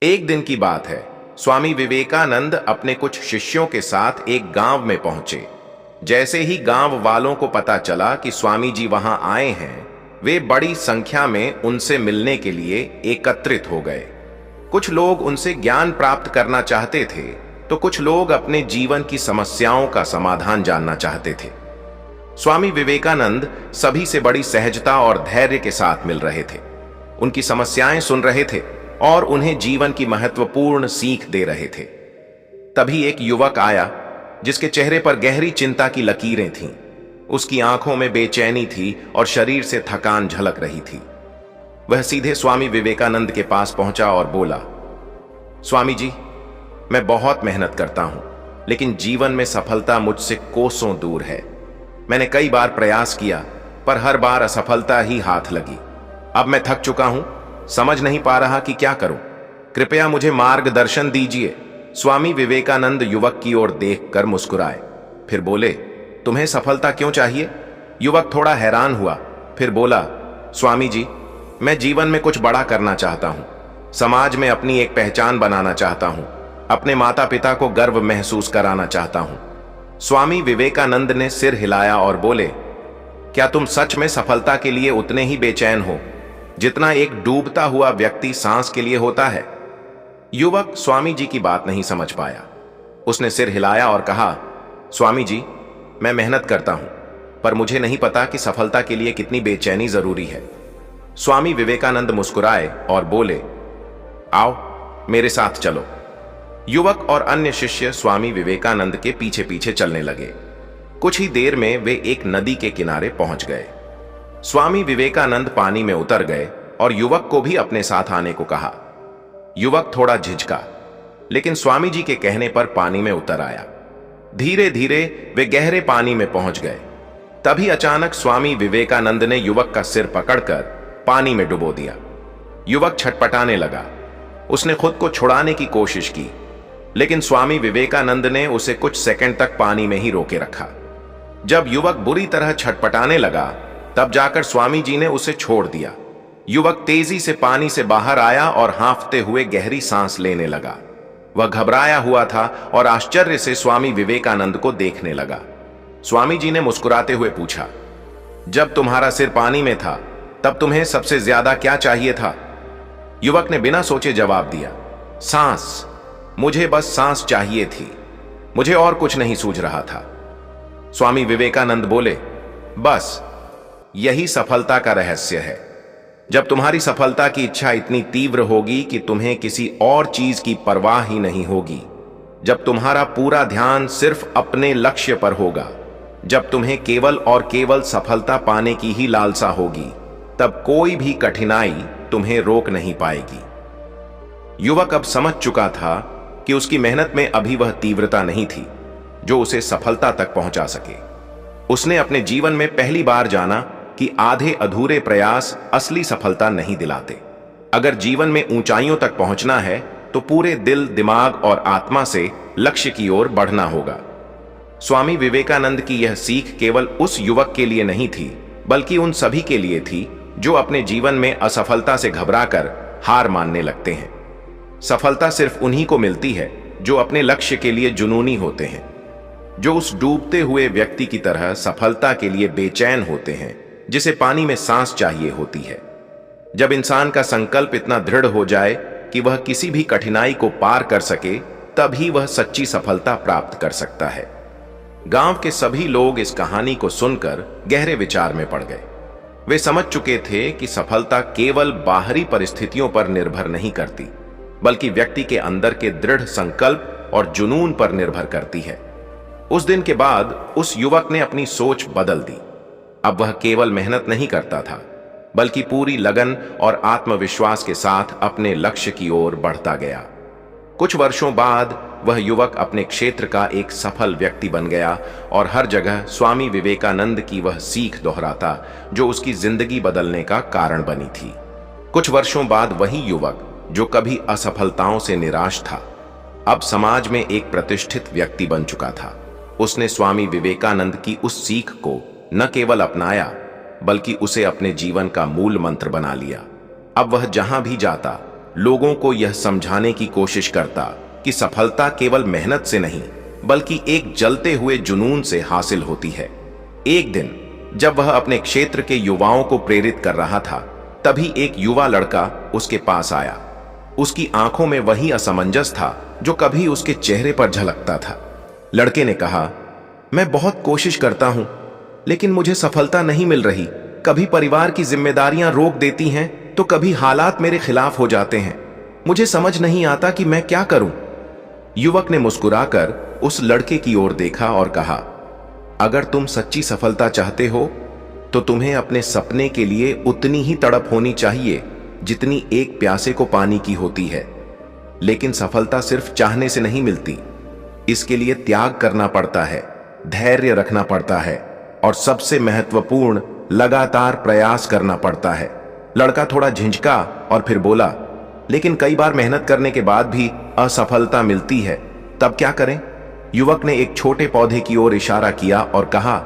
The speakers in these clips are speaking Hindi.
एक दिन की बात है। स्वामी विवेकानंद अपने कुछ शिष्यों के साथ एक गांव में पहुंचे। जैसे ही गांव वालों को पता चला कि स्वामी जी वहां आए हैं, वे बड़ी संख्या में उनसे मिलने के लिए एकत्रित हो गए। कुछ लोग उनसे ज्ञान प्राप्त करना चाहते थे, तो कुछ लोग अपने जीवन की समस्याओं का समाधान जानना चाहते थे। स्वामी विवेकानंद सभी से बड़ी सहजता और धैर्य के साथ मिल रहे थे, उनकी समस्याएं सुन रहे थे और उन्हें जीवन की महत्वपूर्ण सीख दे रहे थे। तभी एक युवक आया जिसके चेहरे पर गहरी चिंता की लकीरें थीं। उसकी आंखों में बेचैनी थी और शरीर से थकान झलक रही थी। वह सीधे स्वामी विवेकानंद के पास पहुंचा और बोला, स्वामी जी, मैं बहुत मेहनत करता हूं, लेकिन जीवन में सफलता मुझसे कोसों दूर है। मैंने कई बार प्रयास किया, पर हर बार असफलता ही हाथ लगी। अब मैं थक चुका हूं, समझ नहीं पा रहा कि क्या करूं। कृपया मुझे मार्गदर्शन दीजिए। स्वामी विवेकानंद युवक की ओर देखकर मुस्कुराए, फिर बोले, तुम्हें सफलता क्यों चाहिए? युवक थोड़ा हैरान हुआ, फिर बोला, स्वामी जी, मैं जीवन में कुछ बड़ा करना चाहता हूं, समाज में अपनी एक पहचान बनाना चाहता हूं, अपने माता पिता को गर्व महसूस कराना चाहता हूं। स्वामी विवेकानंद ने सिर हिलाया और बोले, क्या तुम सच में सफलता के लिए उतने ही बेचैन हो जितना एक डूबता हुआ व्यक्ति सांस के लिए होता है? युवक स्वामी जी की बात नहीं समझ पाया। उसने सिर हिलाया और कहा, स्वामी जी, मैं मेहनत करता हूं, पर मुझे नहीं पता कि सफलता के लिए कितनी बेचैनी जरूरी है। स्वामी विवेकानंद मुस्कुराए और बोले, आओ मेरे साथ चलो। युवक और अन्य शिष्य स्वामी विवेकानंद के पीछे पीछे चलने लगे। कुछ ही देर में वे एक नदी के किनारे पहुंच गए। स्वामी विवेकानंद पानी में उतर गए और युवक को भी अपने साथ आने को कहा। युवक थोड़ा झिझका, लेकिन स्वामी जी के कहने पर पानी में उतर आया। धीरे धीरे वे गहरे पानी में पहुंच गए। तभी अचानक स्वामी विवेकानंद ने युवक का सिर पकड़कर पानी में डुबो दिया। युवक छटपटाने लगा। उसने खुद को छुड़ाने की कोशिश की, लेकिन स्वामी विवेकानंद ने उसे कुछ सेकंड तक पानी में ही रोके रखा। जब युवक बुरी तरह छटपटाने लगा, तब जाकर स्वामी जी ने उसे छोड़ दिया। युवक तेजी से पानी से बाहर आया और हांफते हुए गहरी सांस लेने लगा। वह घबराया हुआ था और आश्चर्य से स्वामी विवेकानंद को देखने लगा। स्वामी जी ने मुस्कुराते हुए पूछा, जब तुम्हारा सिर पानी में था, तब तुम्हें सबसे ज्यादा क्या चाहिए था? युवक ने बिना सोचे जवाब दिया, सांस। मुझे बस सांस चाहिए थी, मुझे और कुछ नहीं सूझ रहा था। स्वामी विवेकानंद बोले, बस यही सफलता का रहस्य है। जब तुम्हारी सफलता की इच्छा इतनी तीव्र होगी कि तुम्हें किसी और चीज की परवाह ही नहीं होगी, जब तुम्हारा पूरा ध्यान सिर्फ अपने लक्ष्य पर होगा, जब तुम्हें केवल और केवल सफलता पाने की ही लालसा होगी, तब कोई भी कठिनाई तुम्हें रोक नहीं पाएगी। युवक अब समझ चुका था कि उसकी मेहनत में अभी वह तीव्रता नहीं थी जो उसे सफलता तक पहुंचा सके। उसने अपने जीवन में पहली बार जाना कि आधे अधूरे प्रयास असली सफलता नहीं दिलाते। अगर जीवन में ऊंचाइयों तक पहुंचना है, तो पूरे दिल, दिमाग और आत्मा से लक्ष्य की ओर बढ़ना होगा। स्वामी विवेकानंद की यह सीख केवल उस युवक के लिए नहीं थी, बल्कि उन सभी के लिए थी जो अपने जीवन में असफलता से घबराकर हार मानने लगते हैं। सफलता सिर्फ उन्हीं को मिलती है जो अपने लक्ष्य के लिए जुनूनी होते हैं, जो उस डूबते हुए व्यक्ति की तरह सफलता के लिए बेचैन होते हैं जिसे पानी में सांस चाहिए होती है। जब इंसान का संकल्प इतना दृढ़ हो जाए कि वह किसी भी कठिनाई को पार कर सके, तभी वह सच्ची सफलता प्राप्त कर सकता है। गांव के सभी लोग इस कहानी को सुनकर गहरे विचार में पड़ गए। वे समझ चुके थे कि सफलता केवल बाहरी परिस्थितियों पर निर्भर नहीं करती, बल्कि व्यक्ति के अंदर के दृढ़ संकल्प और जुनून पर निर्भर करती है। उस दिन के बाद उस युवक ने अपनी सोच बदल दी। अब वह केवल मेहनत नहीं करता था, बल्कि पूरी लगन और आत्मविश्वास के साथ अपने लक्ष्य की ओर बढ़ता गया। कुछ वर्षों बाद वह युवक अपने क्षेत्र का एक सफल व्यक्ति बन गया और हर जगह स्वामी विवेकानंद की वह सीख दोहराता जो उसकी जिंदगी बदलने का कारण बनी थी। कुछ वर्षों बाद वही युवक जो कभी असफलताओं से निराश था, अब समाज में एक प्रतिष्ठित व्यक्ति बन चुका था। उसने स्वामी विवेकानंद की उस सीख को न केवल अपनाया, बल्कि उसे अपने जीवन का मूल मंत्र बना लिया। अब वह जहां भी जाता लोगों को यह समझाने की कोशिश करता कि सफलता केवल मेहनत से नहीं बल्कि एक जलते हुए जुनून से हासिल होती है। एक दिन जब वह अपने क्षेत्र के युवाओं को प्रेरित कर रहा था, तभी एक युवा लड़का उसके पास आया। उसकी आंखों में वही असमंजस था जो कभी उसके चेहरे पर झलकता था। लड़के ने कहा, मैं बहुत कोशिश करता हूं, लेकिन मुझे सफलता नहीं मिल रही। कभी परिवार की जिम्मेदारियां रोक देती हैं, तो कभी हालात मेरे खिलाफ हो जाते हैं। मुझे समझ नहीं आता कि मैं क्या करूं। युवक ने मुस्कुराकर उस लड़के की ओर देखा और कहा, अगर तुम सच्ची सफलता चाहते हो तो तुम्हें अपने सपने के लिए उतनी ही तड़प होनी चाहिए जितनी एक प्यासे को पानी की होती है। लेकिन सफलता सिर्फ चाहने से नहीं मिलती, इसके लिए त्याग करना पड़ता है, धैर्य रखना पड़ता है और सबसे महत्वपूर्ण लगातार प्रयास करना पड़ता है। लड़का थोड़ा झिझका और फिर बोला, लेकिन कई बार मेहनत करने के बाद भी असफलता मिलती है, तब क्या करें? युवक ने एक छोटे पौधे की ओर इशारा किया और कहा,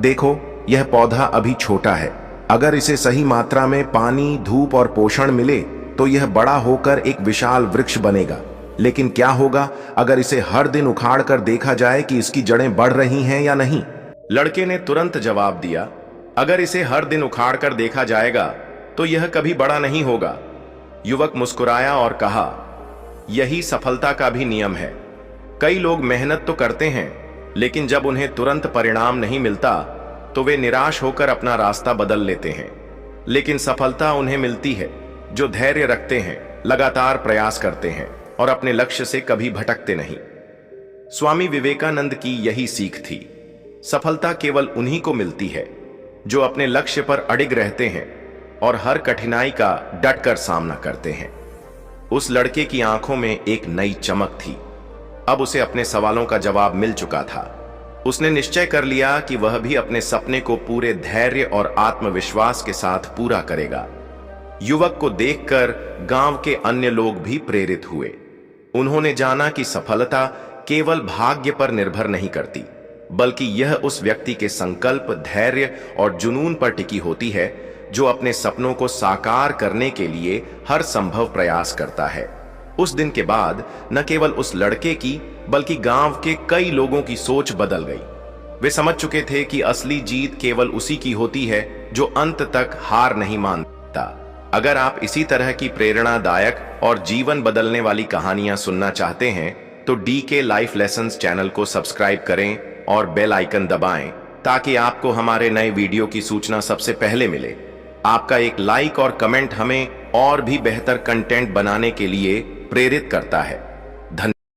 देखो यह पौधा अभी छोटा है। अगर इसे सही मात्रा में पानी, धूप और पोषण मिले तो यह बड़ा होकर एक विशाल वृक्ष बनेगा। लेकिन क्या होगा अगर इसे हर दिन उखाड़ कर देखा जाए कि इसकी जड़ें बढ़ रही हैं या नहीं? लड़के ने तुरंत जवाब दिया, अगर इसे हर दिन उखाड़ कर देखा जाएगा तो यह कभी बड़ा नहीं होगा। युवक मुस्कुराया और कहा, यही सफलता का भी नियम है। कई लोग मेहनत तो करते हैं, लेकिन जब उन्हें तुरंत परिणाम नहीं मिलता तो वे निराश होकर अपना रास्ता बदल लेते हैं। लेकिन सफलता उन्हें मिलती है जो धैर्य रखते हैं, लगातार प्रयास करते हैं और अपने लक्ष्य से कभी भटकते नहीं। स्वामी विवेकानंद की यही सीख थी। सफलता केवल उन्हीं को मिलती है जो अपने लक्ष्य पर अडिग रहते हैं और हर कठिनाई का डटकर सामना करते हैं। उस लड़के की आंखों में एक नई चमक थी। अब उसे अपने सवालों का जवाब मिल चुका था। उसने निश्चय कर लिया कि वह भी अपने सपने को पूरे धैर्य और आत्मविश्वास के साथ पूरा करेगा। युवक को देखकर गांव के अन्य लोग भी प्रेरित हुए। उन्होंने जाना कि सफलता केवल भाग्य पर निर्भर नहीं करती, बल्कि यह उस व्यक्ति के संकल्प, धैर्य और जुनून पर टिकी होती है जो अपने सपनों को साकार करने के लिए हर संभव प्रयास करता है। उस दिन के बाद न केवल उस लड़के की बल्कि गांव के कई लोगों की सोच बदल गई। वे समझ चुके थे कि असली जीत केवल उसी की होती है जो अंत तक हार नहीं मानता। अगर आप इसी तरह की प्रेरणादायक और जीवन बदलने वाली कहानियां सुनना चाहते हैं तो DK लाइफ लेसन्स चैनल को सब्सक्राइब करें और बेल आइकन दबाएं ताकि आपको हमारे नए वीडियो की सूचना सबसे पहले मिले। आपका एक लाइक और कमेंट हमें और भी बेहतर कंटेंट बनाने के लिए प्रेरित करता है।